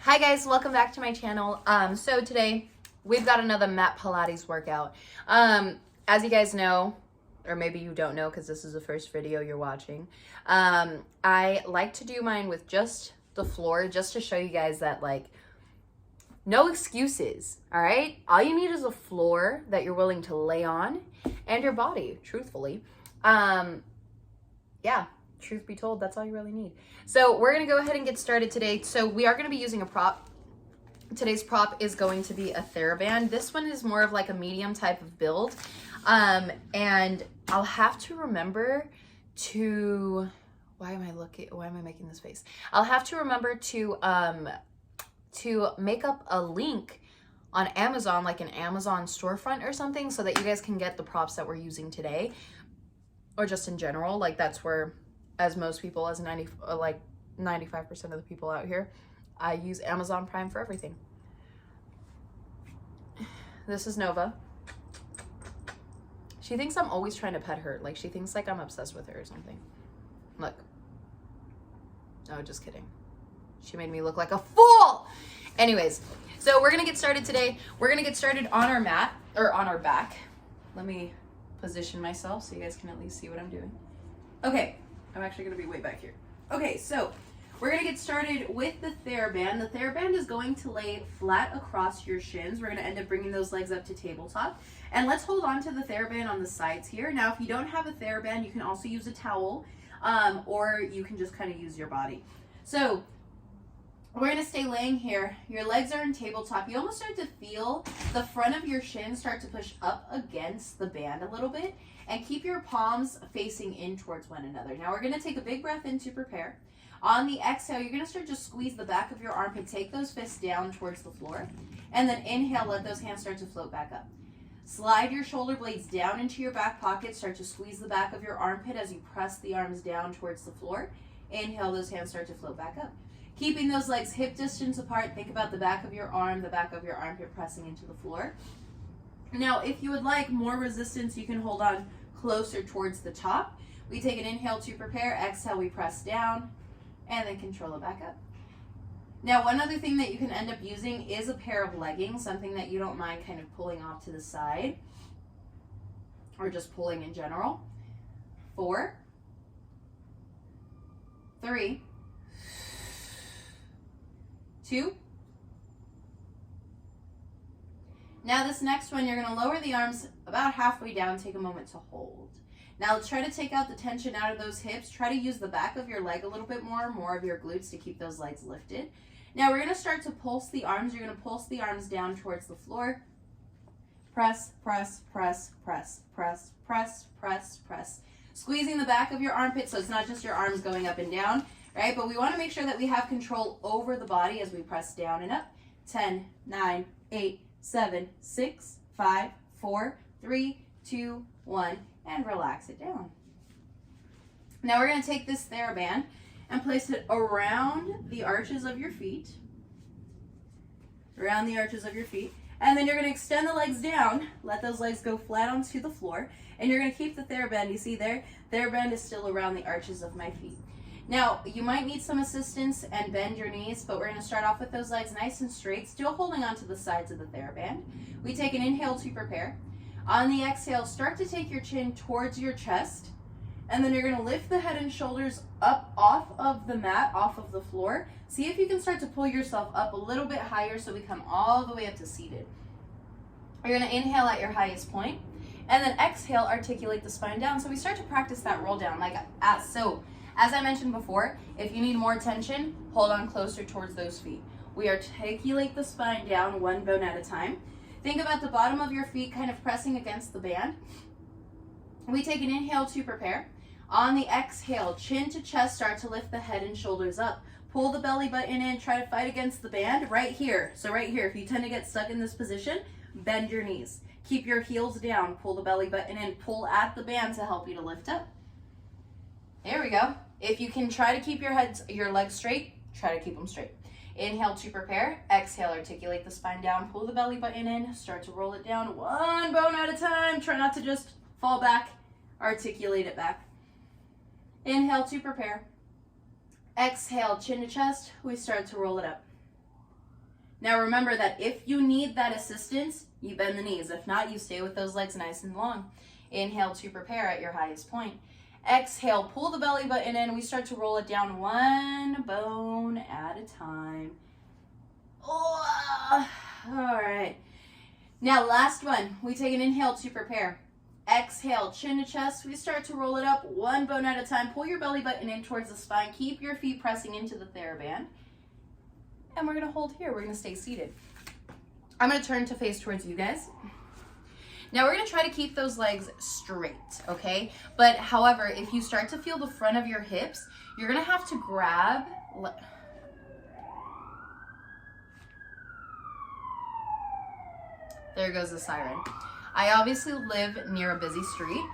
Hi guys, welcome back to my channel. So today we've got another MatPilates workout. As you guys know, or maybe you don't know because this is the first video you're watching, I like to do mine with just the floor, just to show you guys that no excuses, all right? All you need is a floor that you're willing to lay on and your body, truthfully. Yeah. Truth be told, that's all you really need. So we're going to go ahead and get started today. So we are going to be using a prop. Today's prop is going to be a TheraBand. This one is more of like a medium type of build. And I'll have to remember to, why am I making this face? I'll have to remember to make up a link on Amazon, like an Amazon storefront or something, so that you guys can get the props that we're using today, or just in general. Like that's where, as most people, as 95% of the people out here, I use Amazon Prime for everything. This is Nova. She thinks I'm always trying to pet her. Like she thinks like I'm obsessed with her or something. Look. No, just kidding. She made me look like a fool. Anyways, so we're gonna get started today. We're gonna get started on our mat, or on our back. Let me position myself so you guys can at least see what I'm doing. Okay. I'm actually going to be way back here. Okay, so we're going to get started with the TheraBand. The TheraBand is going to lay flat across your shins. We're going to end up bringing those legs up to tabletop. And let's hold on to the TheraBand on the sides here. Now, if you don't have a TheraBand, you can also use a towel, or you can just kind of use your body. So we're going to stay laying here. Your legs are in tabletop. You almost start to feel the front of your shin start to push up against the band a little bit. And keep your palms facing in towards one another. Now we're going to take a big breath in to prepare. On the exhale, you're going to start to squeeze the back of your armpit. Take those fists down towards the floor. And then inhale, let those hands start to float back up. Slide your shoulder blades down into your back pocket. Start to squeeze the back of your armpit as you press the arms down towards the floor. Inhale, those hands start to float back up. Keeping those legs hip distance apart. Think about the back of your arm, the back of your armpit pressing into the floor. Now, if you would like more resistance, you can hold on closer towards the top. We take an inhale to prepare. Exhale, we press down and then control it back up. Now, one other thing that you can end up using is a pair of leggings, something that you don't mind kind of pulling off to the side or just pulling in general. 4, 3, 2. Now this next one, you're going to lower the arms about halfway down, take a moment to hold. Now let's try to take out the tension out of those hips. Try to use the back of your leg a little bit more of your glutes to keep those legs lifted. Now we're going to start to pulse the arms. You're going to pulse the arms down towards the floor. Press, press, press, press, press, press, press, press. Squeezing the back of your armpit so it's not just your arms going up and down, right? But we want to make sure that we have control over the body as we press down and up. 10, 9, 8, 7, 6, 5, 4, 3, 2, 1, and relax it down. Now we're going to take this TheraBand and place it around the arches of your feet. Around the arches of your feet. And then you're going to extend the legs down. Let those legs go flat onto the floor. And you're going to keep the TheraBand. You see there? TheraBand is still around the arches of my feet. Now, you might need some assistance and bend your knees, but we're going to start off with those legs nice and straight, still holding onto the sides of the TheraBand. We take an inhale to prepare. On the exhale, start to take your chin towards your chest, and then you're going to lift the head and shoulders up off of the mat, off of the floor. See if you can start to pull yourself up a little bit higher so we come all the way up to seated. You're going to inhale at your highest point, and then exhale, articulate the spine down. So we start to practice that roll down like so. As I mentioned before, if you need more tension, hold on closer towards those feet. We articulate the spine down one bone at a time. Think about the bottom of your feet kind of pressing against the band. We take an inhale to prepare. On the exhale, chin to chest, start to lift the head and shoulders up. Pull the belly button in, try to fight against the band right here. So right here, if you tend to get stuck in this position, bend your knees. Keep your heels down, pull the belly button in, pull at the band to help you to lift up. There we go. If you can try to keep your legs straight, try to keep them straight. Inhale to prepare. Exhale, articulate the spine down. Pull the belly button in. Start to roll it down one bone at a time. Try not to just fall back. Articulate it back. Inhale to prepare. Exhale, chin to chest. We start to roll it up. Now remember that if you need that assistance, you bend the knees. If not, you stay with those legs nice and long. Inhale to prepare at your highest point. Exhale, pull the belly button in. We start to roll it down one bone at a time. Oh, all right. Now last one. We take an inhale to prepare. Exhale, chin to chest. We start to roll it up one bone at a time. Pull your belly button in towards the spine. Keep your feet pressing into the TheraBand. And we're going to hold here. We're going to stay seated. I'm going to turn to face towards you guys. Now we're going to try to keep those legs straight, okay? But however, if you start to feel the front of your hips, you're going to have to grab... There goes the siren. I obviously live near a busy street.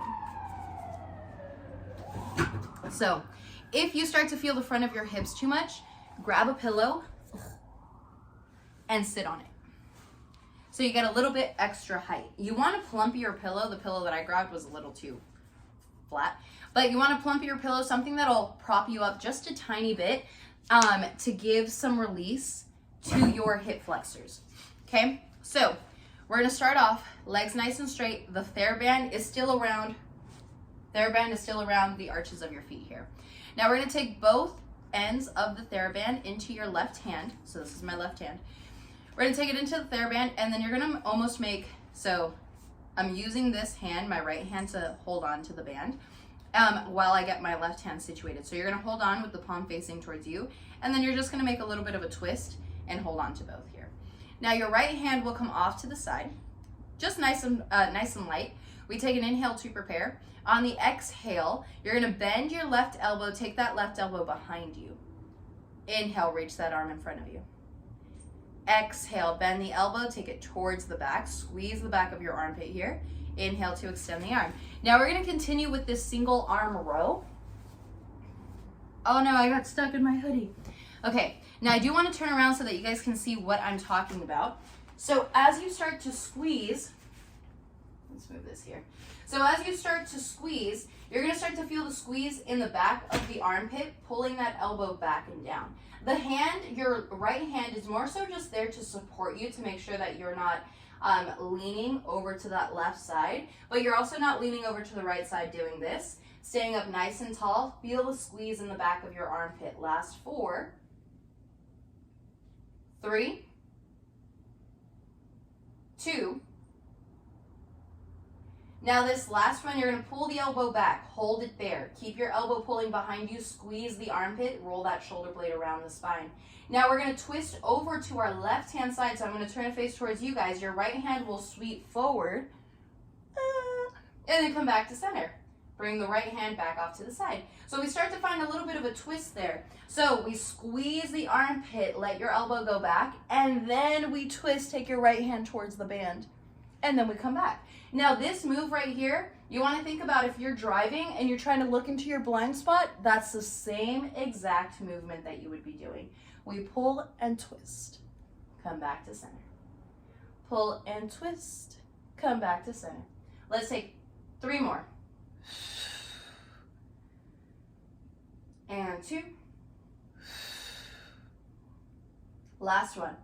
So if you start to feel the front of your hips too much, grab a pillow and sit on it. So you get a little bit extra height. You want to plump your pillow. The pillow that I grabbed was a little too flat, but you want to plump your pillow, something that'll prop you up just a tiny bit to give some release to your hip flexors. Okay, so we're going to start off legs nice and straight. The TheraBand is still around. TheraBand is still around the arches of your feet here. Now we're going to take both ends of the TheraBand into your left hand. So this is my left hand. We're going to take it into the TheraBand, and then you're going to almost make, so I'm using this hand, my right hand, to hold on to the band while I get my left hand situated. So you're going to hold on with the palm facing towards you, and then you're just going to make a little bit of a twist and hold on to both here. Now your right hand will come off to the side, just nice and light. We take an inhale to prepare. On the exhale, you're going to bend your left elbow, take that left elbow behind you. Inhale, reach that arm in front of you. Exhale, bend the elbow, take it towards the back, squeeze the back of your armpit here. Inhale to extend the arm. Now we're going to continue with this single arm row. Oh no, I got stuck in my hoodie. Okay, now I do want to turn around so that you guys can see what I'm talking about. So as you start to squeeze, let's move this here. So as you start to squeeze, you're going to start to feel the squeeze in the back of the armpit, pulling that elbow back and down. The hand, your right hand, is more so just there to support you, to make sure that you're not leaning over to that left side, but you're also not leaning over to the right side doing this. Staying up nice and tall, feel the squeeze in the back of your armpit. Last 4, 3, 2. Now this last one, you're going to pull the elbow back, hold it there. Keep your elbow pulling behind you, squeeze the armpit, roll that shoulder blade around the spine. Now we're going to twist over to our left hand side, so I'm going to turn a face towards you guys. Your right hand will sweep forward, and then come back to center. Bring the right hand back off to the side. So we start to find a little bit of a twist there. So we squeeze the armpit, let your elbow go back, and then we twist, take your right hand towards the band, and then we come back. Now this move right here, you want to think about if you're driving and you're trying to look into your blind spot, that's the same exact movement that you would be doing. We pull and twist, come back to center. Pull and twist, come back to center. Let's take 3 more. And 2. Last one.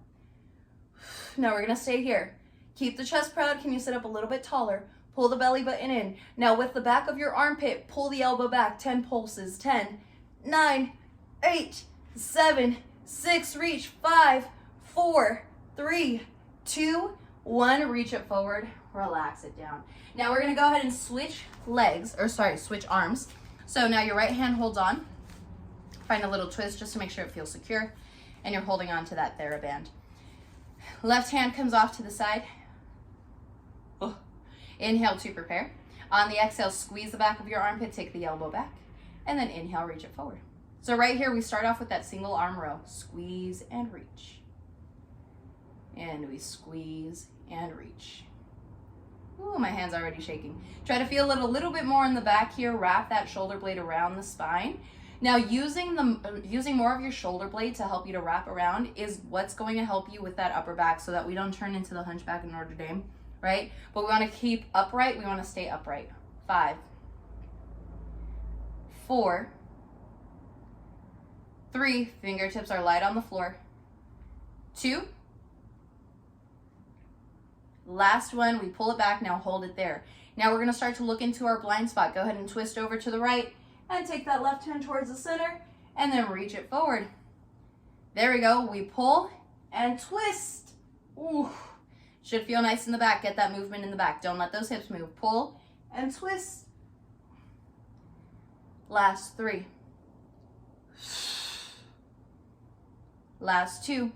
Now we're going to stay here. Keep the chest proud. Can you sit up a little bit taller? Pull the belly button in. Now with the back of your armpit, pull the elbow back. 10 pulses. 10, 9, 8, 7, 6, reach. 5, 4, 3, 2, 1. Reach it forward. Relax it down. Now we're going to go ahead and switch switch arms. So now your right hand holds on. Find a little twist just to make sure it feels secure. And you're holding on to that TheraBand. Left hand comes off to the side. Inhale to prepare. On the exhale, squeeze the back of your armpit, take the elbow back, and then inhale, reach it forward. So right here, we start off with that single arm row. Squeeze and reach. And we squeeze and reach. Ooh, my hand's already shaking. Try to feel it a little bit more in the back here. Wrap that shoulder blade around the spine. Now using more of your shoulder blade to help you to wrap around is what's going to help you with that upper back so that we don't turn into the hunchback in Notre Dame, right? But we want to keep upright. We want to stay upright. 5, 4, 3, fingertips are light on the floor. 2, Last one, we pull it back, now hold it there. Now we're gonna start to look into our blind spot. Go ahead and twist over to the right and take that left hand towards the center and then reach it forward. There we go, we pull and twist. Ooh, should feel nice in the back. Get that movement in the back. Don't let those hips move. Pull and twist. Last 3. Last 2.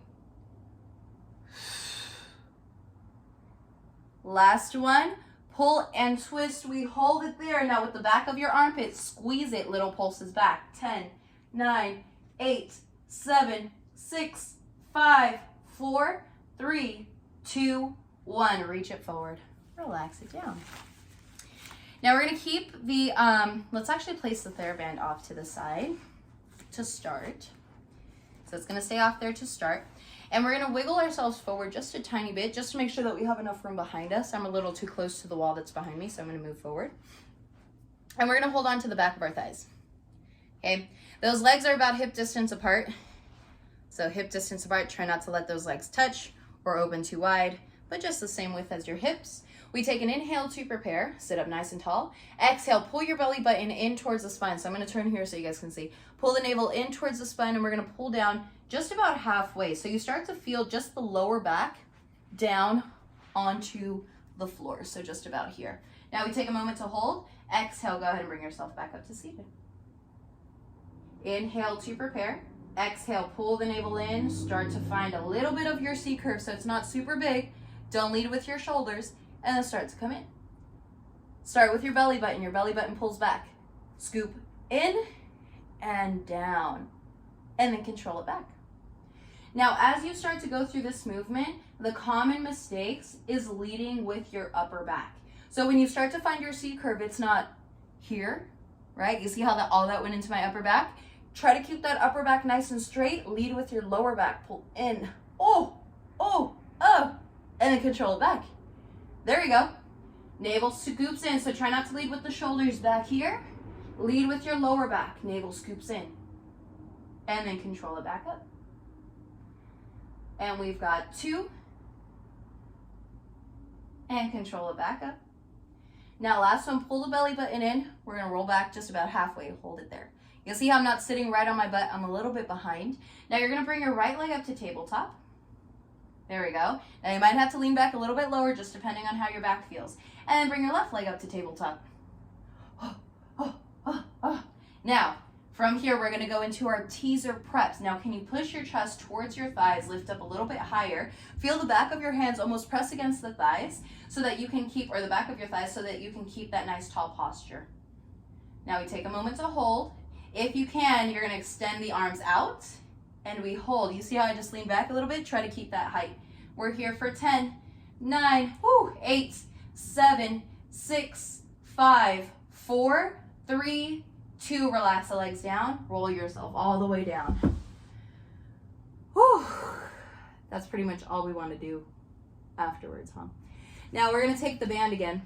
Last one. Pull and twist. We hold it there. Now with the back of your armpit, squeeze it. Little pulses back. 10, 9, 8, 7, 6, 5, 4, 3, 2, 1. Reach it forward. Relax it down. Now we're going to keep the, let's actually place the TheraBand off to the side to start. So it's going to stay off there to start. And we're going to wiggle ourselves forward just a tiny bit, just to make sure that we have enough room behind us. I'm a little too close to the wall that's behind me, so I'm going to move forward. And we're going to hold on to the back of our thighs. Okay, those legs are about hip distance apart. So hip distance apart, try not to let those legs touch or open too wide, but just the same width as your hips. We take an inhale to prepare, sit up nice and tall. Exhale, pull your belly button in towards the spine. So I'm gonna turn here so you guys can see. Pull the navel in towards the spine and we're gonna pull down just about halfway. So you start to feel just the lower back down onto the floor. So just about here. Now we take a moment to hold. Exhale, go ahead and bring yourself back up to seated. Inhale to prepare. Exhale, pull the navel in. Start to find a little bit of your C curve so it's not super big. Don't lead with your shoulders. And then start to come in. Start with your belly button. Your belly button pulls back. Scoop in and down. And then control it back. Now, as you start to go through this movement, the common mistakes is leading with your upper back. So when you start to find your C curve, it's not here, right? You see how all that went into my upper back? Try to keep that upper back nice and straight. Lead with your lower back. Pull in. Oh, and then control it back. There we go. Navel scoops in, so try not to lead with the shoulders back here. Lead with your lower back. Navel scoops in. And then control it back up. And we've got 2. And control it back up. Now last one, pull the belly button in. We're gonna roll back just about halfway. Hold it there. You'll see how I'm not sitting right on my butt. I'm a little bit behind. Now you're gonna bring your right leg up to tabletop. There we go. Now you might have to lean back a little bit lower, just depending on how your back feels. And then bring your left leg up to tabletop. Now, from here, we're gonna go into our teaser preps. Now, can you push your chest towards your thighs, lift up a little bit higher, feel the back of your hands almost press against the thighs so that you can keep, or the back of your thighs so that you can keep that nice tall posture. Now we take a moment to hold. If you can, you're gonna extend the arms out. And we hold. You see how I just lean back a little bit? Try to keep that height. We're here for 10, 9, 8, 7, 6, 5, 4, 3, 2. Relax the legs down. Roll yourself all the way down. Whew. That's pretty much all we want to do afterwards, huh? Now we're going to take the band again.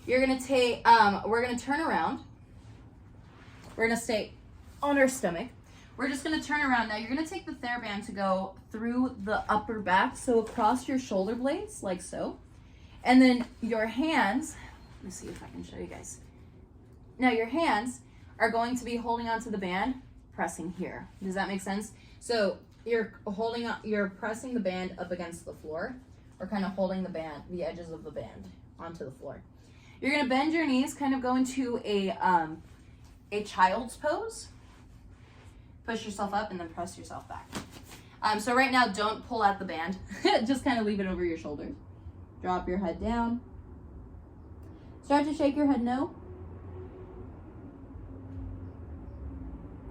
You're going to take, we're going to turn around. We're going to stay on our stomach. We're just going to turn around. Now you're going to take the TheraBand to go through the upper back, so across your shoulder blades, like so. And then your hands, let me see if I can show you guys. Now your hands are going to be holding onto the band, pressing here. Does that make sense? So you're pressing the band up against the floor, or kind of holding the edges of the band onto the floor. You're going to bend your knees, kind of go into a child's pose. Push yourself up and then press yourself back. So right now, don't pull out the band. Just kind of leave it over your shoulders. Drop your head down. Start to shake your head no.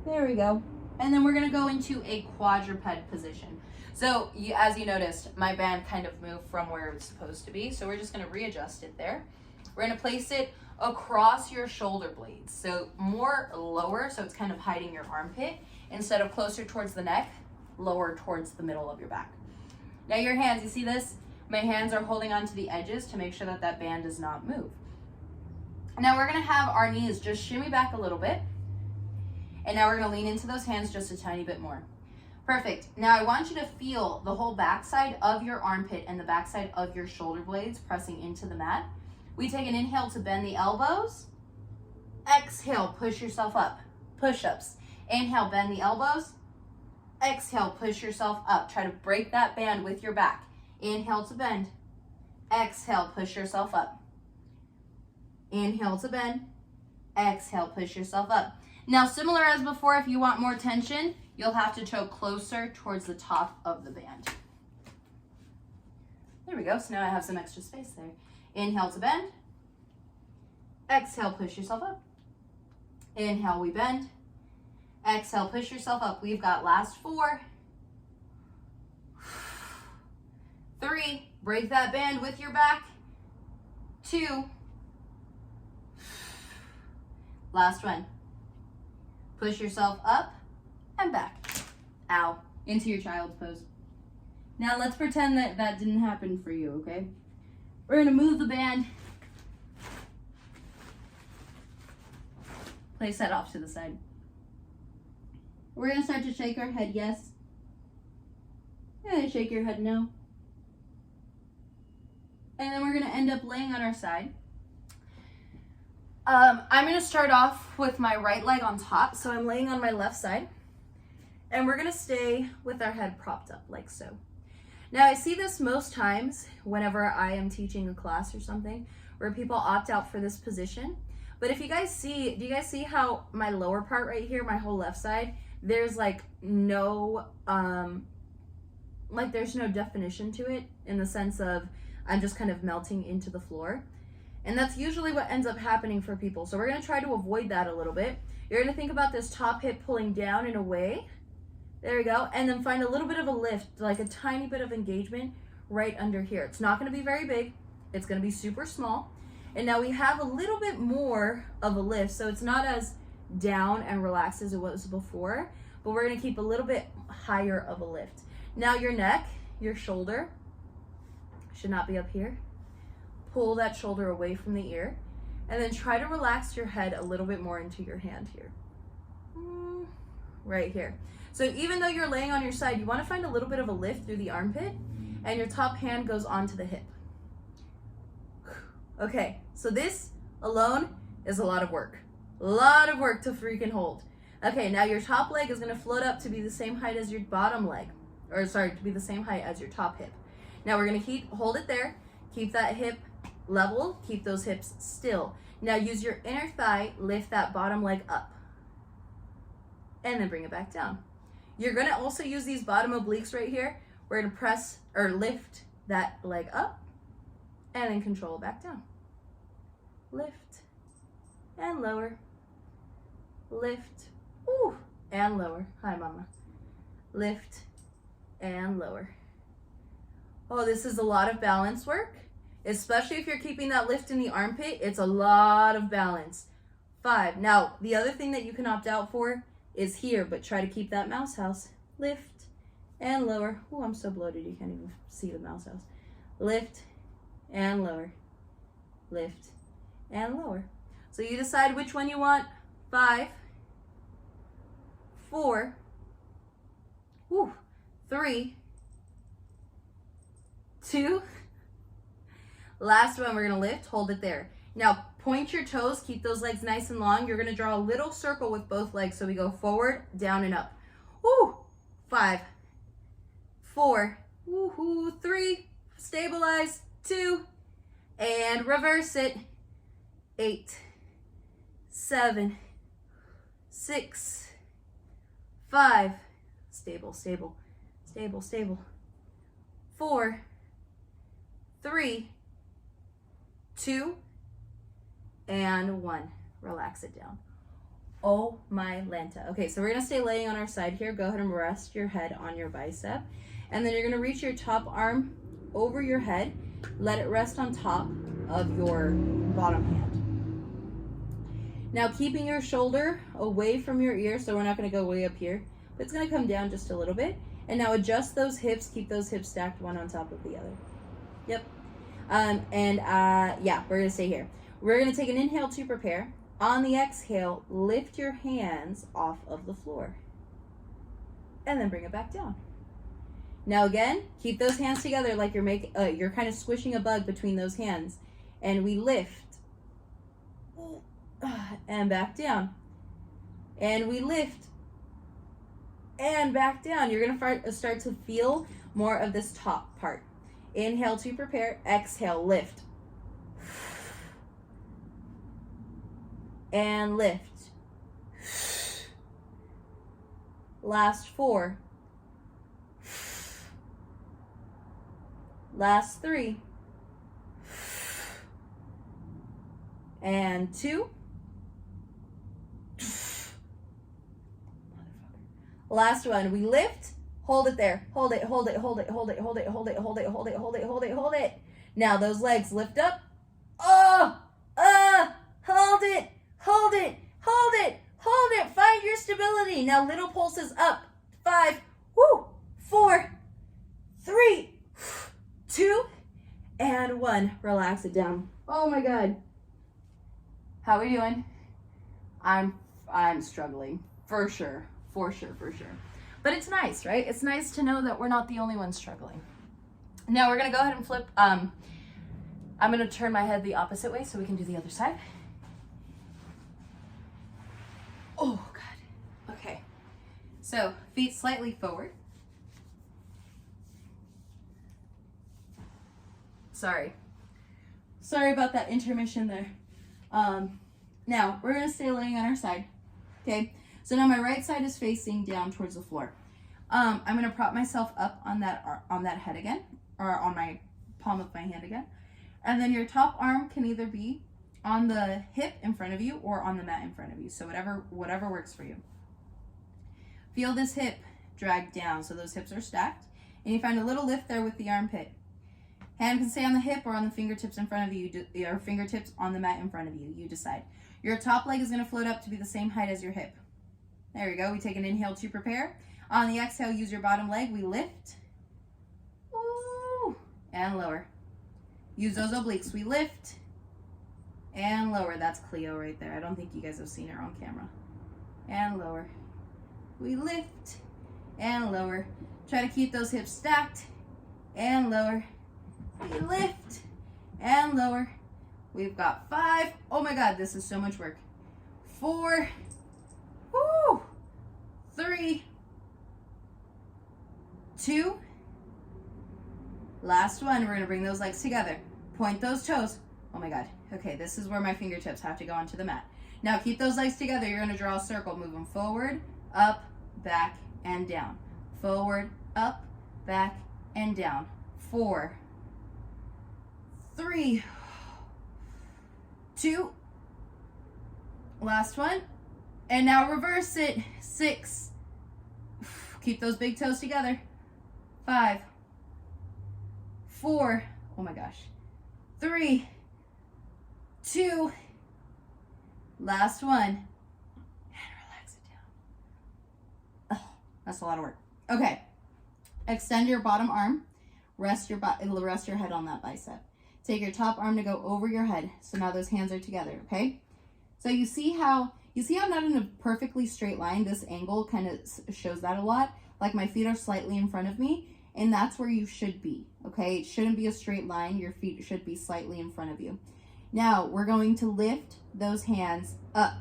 There we go. And then we're going to go into a quadruped position. So as you noticed, my band kind of moved from where it's supposed to be. So we're just going to readjust it there. We're going to place it across your shoulder blades. So more lower, so it's kind of hiding your armpit. Instead of closer towards the neck, lower towards the middle of your back. Now your hands, you see this? My hands are holding onto the edges to make sure that that band does not move. Now we're gonna have our knees just shimmy back a little bit. And now we're gonna lean into those hands just a tiny bit more. Perfect. Now I want you to feel the whole backside of your armpit and the backside of your shoulder blades pressing into the mat. We take an inhale to bend the elbows. Exhale, push yourself up. Push-ups. Inhale, bend the elbows. Exhale, push yourself up. Try to break that band with your back. Inhale to bend. Exhale, push yourself up. Inhale to bend. Exhale, push yourself up. Now, similar as before, if you want more tension, you'll have to choke closer towards the top of the band. There we go. So now I have some extra space there. Inhale to bend. Exhale, push yourself up. Inhale, we bend. Exhale, push yourself up. We've got last 4. 3, break that band with your back. 2. Last one. Push yourself up and back. Ow. Into your child's pose. Now let's pretend that that didn't happen for you, okay? We're gonna move the band. Place that off to the side. We're gonna start to shake our head yes. And shake your head no. And then we're gonna end up laying on our side. I'm gonna start off with my right leg on top, so I'm laying on my left side. And we're gonna stay with our head propped up like so. Now I see this most times whenever I am teaching a class or something, where people opt out for this position. But if you guys see, do you guys see how my lower part right here, my whole left side, there's like no, there's no definition to it in the sense of I'm just kind of melting into the floor. And that's usually what ends up happening for people. So we're gonna try to avoid that a little bit. You're gonna think about this top hip pulling down and away. There we go. And then find a little bit of a lift, like a tiny bit of engagement right under here. It's not gonna be very big. It's gonna be super small. And now we have a little bit more of a lift. So it's not as down and relaxed as it was before, but we're gonna keep a little bit higher of a lift. Now your neck, your shoulder should not be up here. Pull that shoulder away from the ear, and then try to relax your head a little bit more into your hand here. Right here. So even though you're laying on your side, you want to find a little bit of a lift through the armpit, and your top hand goes onto the hip. Okay, so this alone is a lot of work. A lot of work to freaking hold. Okay, now your top leg is going to float up to be the same height as your bottom leg. Or sorry, to be the same height as your top hip. Now we're going to hold it there. Keep that hip level, keep those hips still. Now use your inner thigh, lift that bottom leg up. And then bring it back down. You're gonna also use these bottom obliques right here. We're gonna press or lift that leg up and then control it back down. Lift and lower. Lift, ooh, and lower. Hi, mama. Lift and lower. Oh, this is a lot of balance work. Especially if you're keeping that lift in the armpit, it's a lot of balance. 5. Now, the other thing that you can opt out for is here, but try to keep that mouse house. Lift and lower. Oh, I'm so bloated you can't even see the mouse house. Lift and lower. Lift and lower. So you decide which one you want. 5, 4, 3, 2. Last one, we're gonna lift, hold it there. Now, point your toes, keep those legs nice and long. You're gonna draw a little circle with both legs. So we go forward, down, and up. 5, 4, 3, stabilize, 2, and reverse it. 8, 7, 6, 5, stable, stable, stable, stable. 4, 3, 2, and 1. Relax it down. Oh my Lanta. Okay, so we're gonna stay laying on our side here. Go ahead and rest your head on your bicep. And then you're gonna reach your top arm over your head. Let it rest on top of your bottom hand. Now keeping your shoulder away from your ear, so we're not gonna go way up here, but it's gonna come down just a little bit. And now adjust those hips, keep those hips stacked one on top of the other. Yep. Yeah, we're gonna stay here. We're gonna take an inhale to prepare. On the exhale, lift your hands off of the floor. and then bring it back down. Now again, keep those hands together like you're kind of squishing a bug between those hands. And we lift. And back down. And we lift. And back down. You're going to start to feel more of this top part. Inhale to prepare. Exhale, lift. And lift. Last 4. Last 3. And 2. Last one. We lift. Hold it there. Hold it, hold it, hold it, hold it, hold it, hold it, hold it, hold it, hold it, hold it, hold it. Now those legs lift up. Hold it, hold it, hold it, hold it. Find your stability. Now little pulses up. 5, 4, 3, 2, and 1. Relax it down. Oh my God. How are we doing? I'm struggling for sure. But it's nice, right? It's nice to know that we're not the only ones struggling. Now we're gonna go ahead and flip. I'm gonna turn my head the opposite way so we can do the other side. Oh God. Okay. So feet slightly forward. Sorry about that intermission there. Now we're gonna stay laying on our side. Okay. So now my right side is facing down towards the floor. I'm gonna prop myself up on that head again, or on my palm of my hand again. And then your top arm can either be on the hip in front of you or on the mat in front of you. So whatever works for you. Feel this hip drag down so those hips are stacked. And you find a little lift there with the armpit. Hand can stay on the hip or on the fingertips in front of you, or fingertips on the mat in front of you. You decide. Your top leg is gonna float up to be the same height as your hip. There we go. We take an inhale to prepare. On the exhale, use your bottom leg. We lift. Ooh, and lower. Use those obliques. We lift and lower. That's Cleo right there. I don't think you guys have seen her on camera. And lower. We lift and lower. Try to keep those hips stacked and lower. We lift and lower. We've got 5. Oh my God, this is so much work. 4. 3, 2, last one. We're gonna bring those legs together. Point those toes. Oh my God. Okay, this is where my fingertips have to go onto the mat. Now keep those legs together. You're gonna draw a circle. Move them forward, up, back, and down. Forward, up, back, and down. 4, 3, 2, last one. And now reverse it. 6. Keep those big toes together. 5, 4, oh my gosh. 3, 2, last one. And relax it down. Oh, that's a lot of work. Okay. Extend your bottom arm. Rest your head on that bicep. Take your top arm to go over your head. So now those hands are together, okay? So you see how I'm not in a perfectly straight line? This angle kind of shows that a lot. Like my feet are slightly in front of me, and that's where you should be, okay? It shouldn't be a straight line. Your feet should be slightly in front of you. Now, we're going to lift those hands up.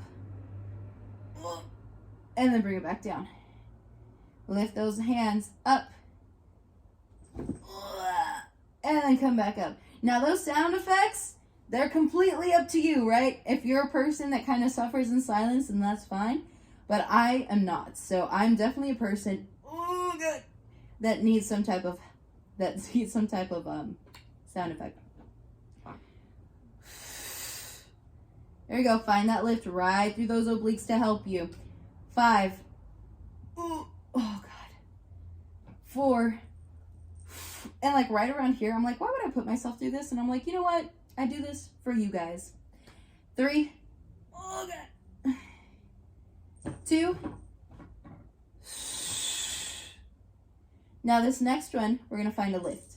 And then bring it back down. Lift those hands up. And then come back up. Now, those sound effects, they're completely up to you, right? If you're a person that kind of suffers in silence, then that's fine. But I am not. So I'm definitely a person that needs some type of sound effect. There you go. Find that lift right through those obliques to help you. 5. Oh God. 4. And like right around here, I'm like, why would I put myself through this? And I'm like, you know what? I do this for you guys. 3. Oh God. 2. Now this next one, we're going to find a lift.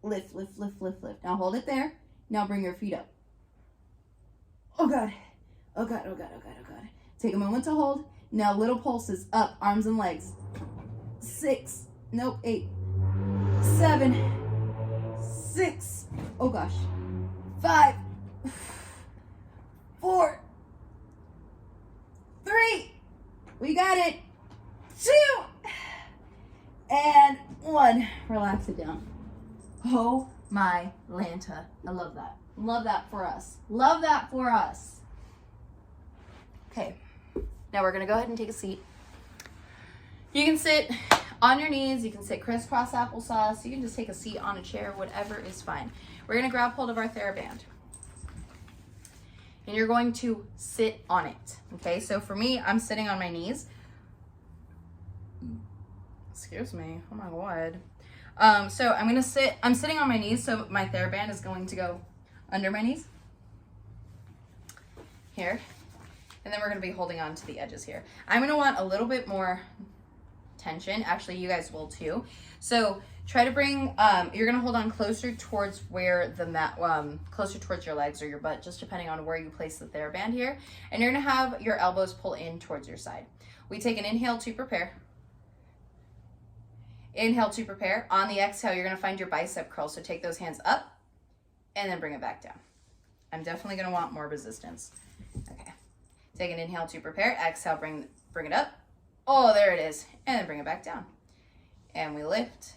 Lift, lift, lift, lift, lift. Now hold it there. Now bring your feet up. Oh God. Oh God, oh God, oh God, oh God. Take a moment to hold. Now little pulses up, arms and legs. 6, nope, 8, 7, 6, oh gosh, 5, 4, 3, we got it, 2, and 1. Relax it down. Oh my Lanta. I love that. Love that for us. Love that for us. Okay, now we're gonna go ahead and take a seat. You can sit on your knees, you can sit crisscross applesauce, you can just take a seat on a chair, whatever is fine. We're gonna grab hold of our TheraBand. And you're going to sit on it, okay? So for me, I'm sitting on my knees. Excuse me, oh my God. So I'm sitting on my knees, so my TheraBand is going to go under my knees. Here. And then we're gonna be holding on to the edges here. I'm gonna want a little bit more tension. Actually, you guys will too. So try to bring, you're gonna hold on closer towards where the mat, closer towards your legs or your butt, just depending on where you place the TheraBand here. And you're gonna have your elbows pull in towards your side. We take an inhale to prepare. Inhale to prepare. On the exhale, you're gonna find your bicep curl. So take those hands up and then bring it back down. I'm definitely gonna want more resistance. Okay. Take an inhale to prepare. Exhale, bring it up. Oh, there it is. And then bring it back down. And we lift.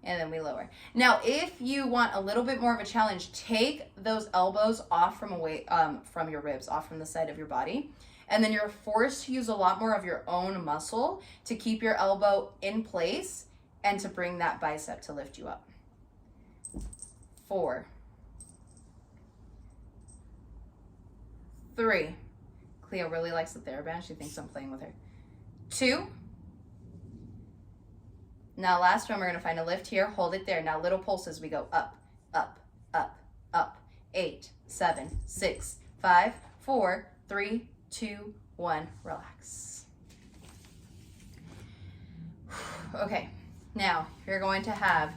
And then we lower. Now, if you want a little bit more of a challenge, take those elbows off from your ribs, off from the side of your body. And then you're forced to use a lot more of your own muscle to keep your elbow in place and to bring that bicep to lift you up. 4, 3. Cleo really likes the TheraBand. She thinks I'm playing with her. 2. Now last one, we're gonna find a lift here. Hold it there. Now little pulses. We go up, up, up, up. 8, 7, 6, 5, 4, 3, 2, 1. Relax. Okay. Now you're going to have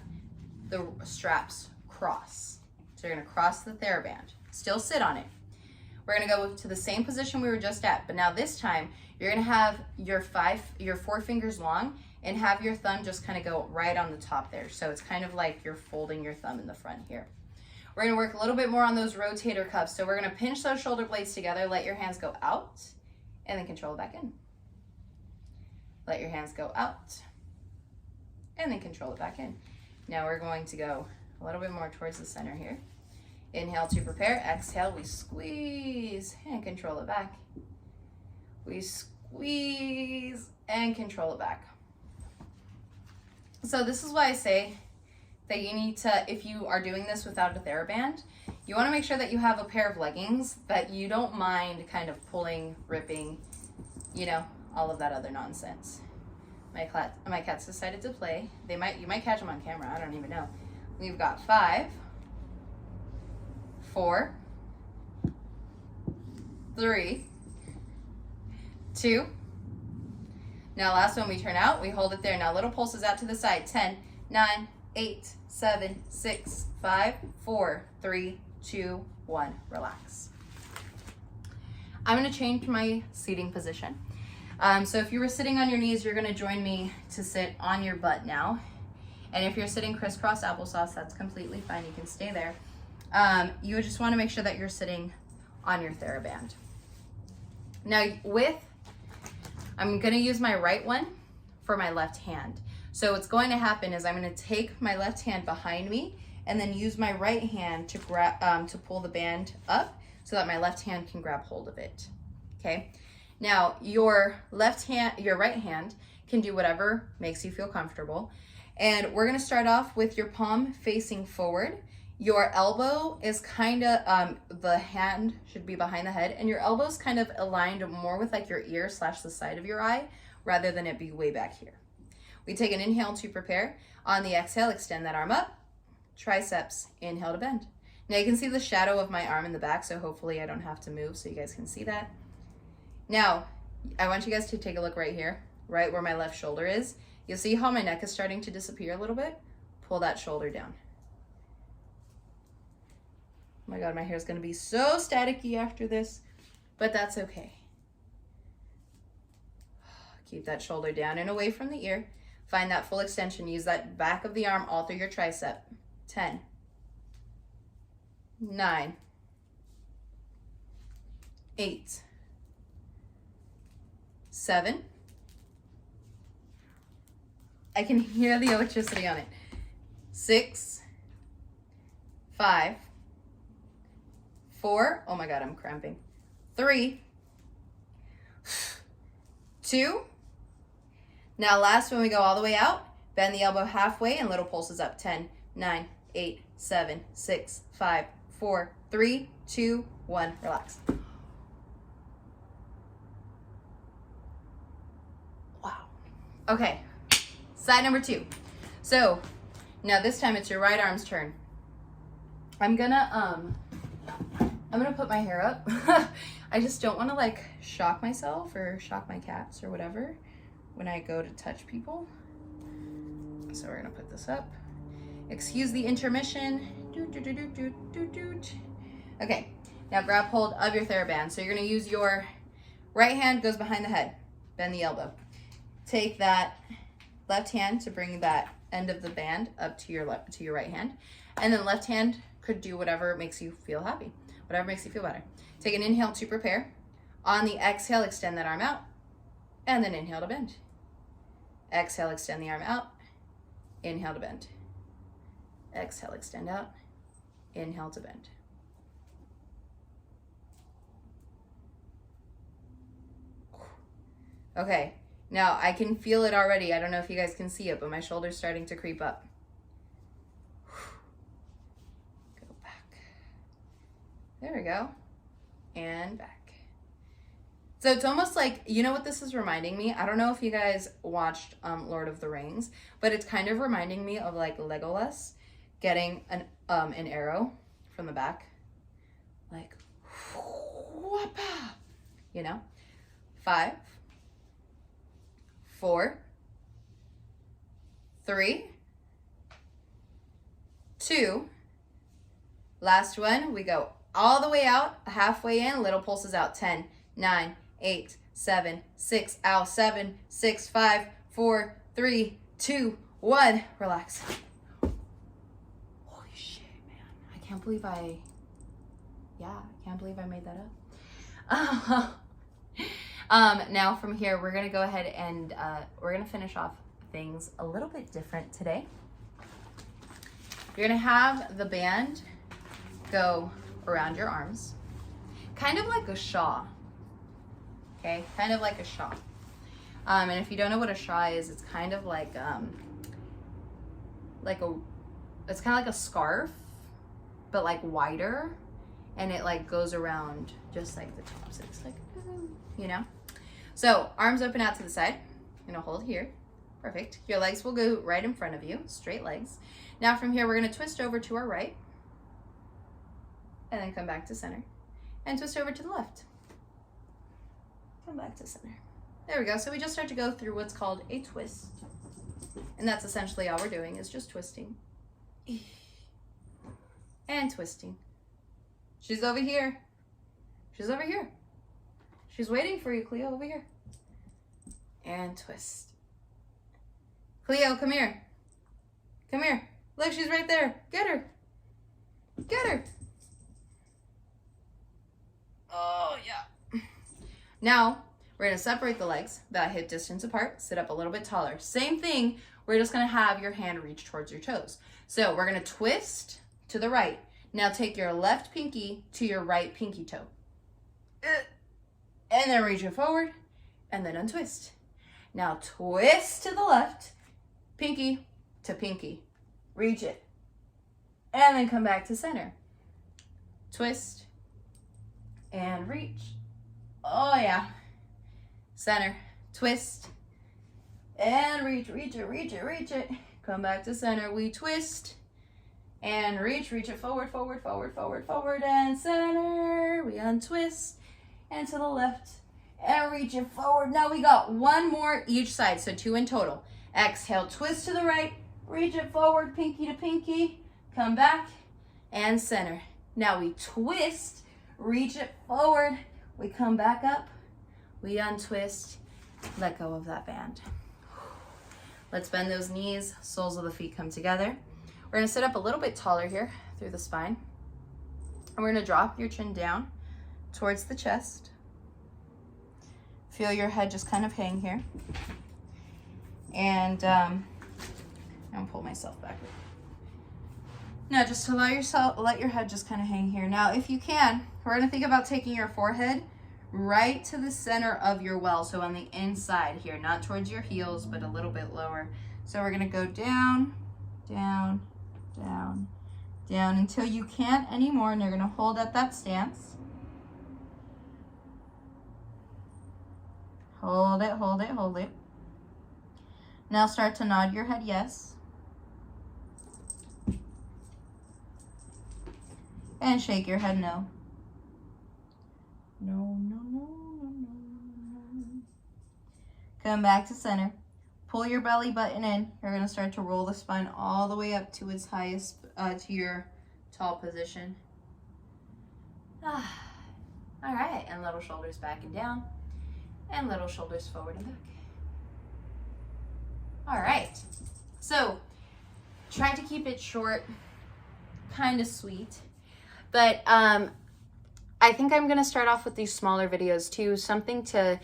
the straps cross. So you're gonna cross the TheraBand. Still sit on it. We're gonna go to the same position we were just at, but now this time you're gonna have your 4 fingers long and have your thumb just kind of go right on the top there. So it's kind of like you're folding your thumb in the front here. We're gonna work a little bit more on those rotator cuffs. So we're gonna pinch those shoulder blades together, let your hands go out, and then control it back in. Let your hands go out, and then control it back in. Now we're going to go a little bit more towards the center here. Inhale to prepare. Exhale, we squeeze and control it back. We squeeze and control it back. So this is why I say that you need to, if you are doing this without a TheraBand, you want to make sure that you have a pair of leggings that you don't mind kind of pulling, ripping, you know, all of that other nonsense. My cats decided to play. You might catch them on camera. I don't even know. We've got 5, 4, 3, 2. Now last one, we turn out, we hold it there. Now little pulses out to the side. 10, 9, 8, 7, 6, 5, 4, 3, 2, 1. Relax. I'm gonna change my seating position. So if you were sitting on your knees, you're gonna join me to sit on your butt now. And if you're sitting crisscross applesauce, that's completely fine. You can stay there. You just want to make sure that you're sitting on your TheraBand. Now I'm going to use my right one for my left hand. So what's going to happen is I'm going to take my left hand behind me and then use my right hand to grab, to pull the band up so that my left hand can grab hold of it. Okay. Now your right hand can do whatever makes you feel comfortable. And we're going to start off with your palm facing forward. Your elbow is kind of, the hand should be behind the head, and your elbow's kind of aligned more with like your ear / the side of your eye rather than it be way back here. We take an inhale to prepare. On the exhale, extend that arm up, triceps, inhale to bend. Now you can see the shadow of my arm in the back, so hopefully I don't have to move so you guys can see that. Now, I want you guys to take a look right here, right where my left shoulder is. You'll see how my neck is starting to disappear a little bit? Pull that shoulder down. Oh my God, my hair is going to be so staticky after this, but that's okay. Keep that shoulder down and away from the ear. Find that full extension. Use that back of the arm all through your tricep. 10, 9, 8, 7. I can hear the electricity on it. 6, 5, 4. Oh my God, I'm cramping. 3, 2. Now last, when we go all the way out, bend the elbow halfway and little pulses up. 10, 9, 8, 7, 6, 5, 4, 3, 2, 1. Relax. Wow. Okay. Side number 2. So now this time it's your right arm's turn. I'm gonna put my hair up. I just don't want to like shock myself or shock my cats or whatever when I go to touch people. So we're gonna put this up. Excuse the intermission. Okay, now grab hold of your TheraBand. So you're gonna use your right hand goes behind the head. Bend the elbow. Take that left hand to bring that end of the band up to your right hand. And then left hand could do whatever makes you feel happy. Whatever makes you feel better. Take an inhale to prepare. On the exhale, extend that arm out. And then inhale to bend. Exhale, extend the arm out. Inhale to bend. Exhale, extend out. Inhale to bend. Okay, now I can feel it already. I don't know if you guys can see it, but my shoulder's starting to creep up. Go back. There we go. And back. So it's almost like, you know what this is reminding me? I don't know if you guys watched Lord of the Rings, but it's kind of reminding me of like Legolas getting an arrow from the back. Like, whoopah, you know? 5, 4, 3, 2. Last one, we go all the way out, halfway in, little pulses out. 10, 9, 8, 7, 6, out. 7, 6, 5, 4, 3, 2, 1. Relax. Holy shit, man. I can't believe I made that up. Now from here, we're gonna go ahead and we're gonna finish off things a little bit different today. You're gonna have the band go around your arms, kind of like a shaw. Okay, kind of like a shaw. And if you don't know what a shaw is, it's kind of like it's kind of like a scarf, but like wider, and it like goes around just like the top. So it's like, you know. So arms open out to the side. I'm gonna hold here. Perfect. Your legs will go right in front of you, straight legs. Now from here, we're gonna twist over to our right, and then come back to center, and twist over to the left. Come back to center. There we go. So we just start to go through what's called a twist. And that's essentially all we're doing, is just twisting. And twisting. She's over here. She's over here. She's waiting for you, Cleo, over here. And twist. Cleo, come here. Come here. Look, she's right there. Get her. Get her. Oh, yeah. Now, we're going to separate the legs about hip distance apart, sit up a little bit taller. Same thing, we're just going to have your hand reach towards your toes. So we're going to twist to the right. Now take your left pinky to your right pinky toe. And then reach it forward, and then untwist. Now twist to the left, pinky to pinky. Reach it. And then come back to center. Twist and reach. Oh yeah. Center, twist, and reach it. Come back to center, we twist, and reach it forward, and center. We untwist, and to the left, and reach it forward. Now we got one more each side, so 2 in total. Exhale, twist to the right, reach it forward, pinky to pinky, come back, and center. Now we twist, reach it forward, we come back up, we untwist, let go of that band. Let's bend those knees, soles of the feet come together. We're gonna sit up a little bit taller here through the spine. And we're gonna drop your chin down towards the chest. Feel your head just kind of hang here. And I'll pull myself back. Now just let your head just kind of hang here. Now if you can, we're gonna think about taking your forehead right to the center of your well. So on the inside here, not towards your heels, but a little bit lower. So we're gonna go down, down, down, down until you can't anymore, and you're gonna hold at that stance. Hold it, hold it, hold it. Now start to nod your head yes. And shake your head no. No, no, no, no, no, no. Come back to center. Pull your belly button in. You're gonna start to roll the spine all the way up to its highest, to your tall position. All right, and little shoulders back and down, and little shoulders forward and back. All right, so try to keep it short, kind of sweet, but I think I'm gonna start off with these smaller videos too, something to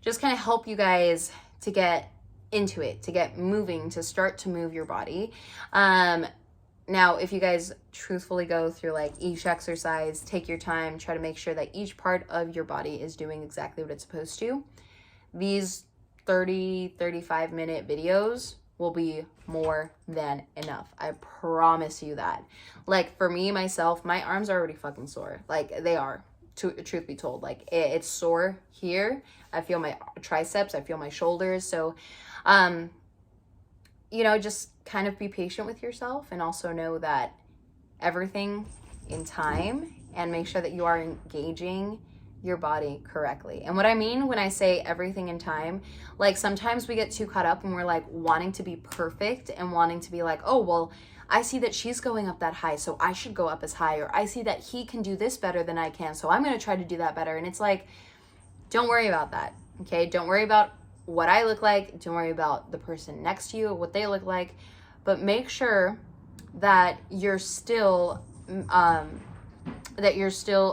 just kind of help you guys to get into it, to get moving, to start to move your body. Now, if you guys truthfully go through like each exercise, take your time, try to make sure that each part of your body is doing exactly what it's supposed to. These 35 minute videos will be more than enough. I promise you that. Like for me, myself, my arms are already fucking sore. Like they are, truth be told. Like it's sore here. I feel my triceps, I feel my shoulders. So, you know, just kind of be patient with yourself and also know that everything in time, and make sure that you are engaging your body correctly. And what I mean when I say everything in time, like sometimes we get too caught up and we're like wanting to be perfect and wanting to be like, oh, well, I see that she's going up that high, so I should go up as high, or I see that he can do this better than I can, so I'm going to try to do that better. And it's like, don't worry about that. Okay. Don't worry about what I look like. Don't worry about the person next to you, what they look like, but make sure that you're still,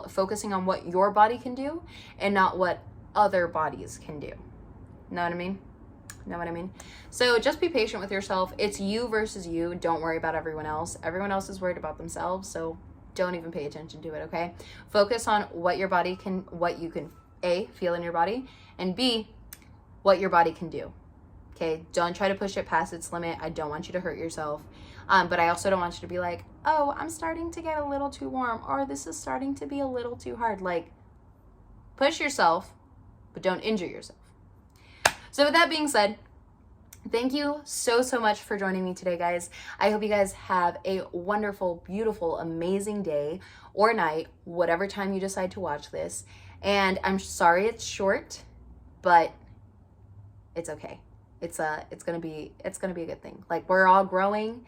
focusing on what your body can do and not what other bodies can do. Know what I mean? Know what I mean? So just be patient with yourself. It's you versus you. Don't worry about everyone else. Everyone else is worried about themselves, so don't even pay attention to it, okay? Focus on what your body can, what you can, A, feel in your body, and B, what your body can do, okay? Don't try to push it past its limit. I don't want you to hurt yourself. But I also don't want you to be like, oh, I'm starting to get a little too warm, or this is starting to be a little too hard. Like, push yourself, but don't injure yourself. So with that being said, thank you so much for joining me today, guys. I hope you guys have a wonderful, beautiful, amazing day or night, whatever time you decide to watch this. And I'm sorry it's short, but it's okay. It's gonna be a good thing. Like, we're all growing.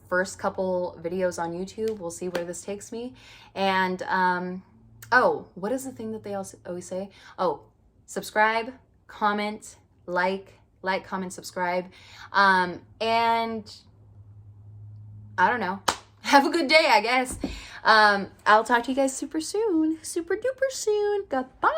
First couple videos on YouTube, we'll see where this takes me. And oh, what is the thing that they always say? Oh, subscribe, comment, like, comment, subscribe. And I don't know. Have a good day, I guess. I'll talk to you guys super soon. Super duper soon. Goodbye.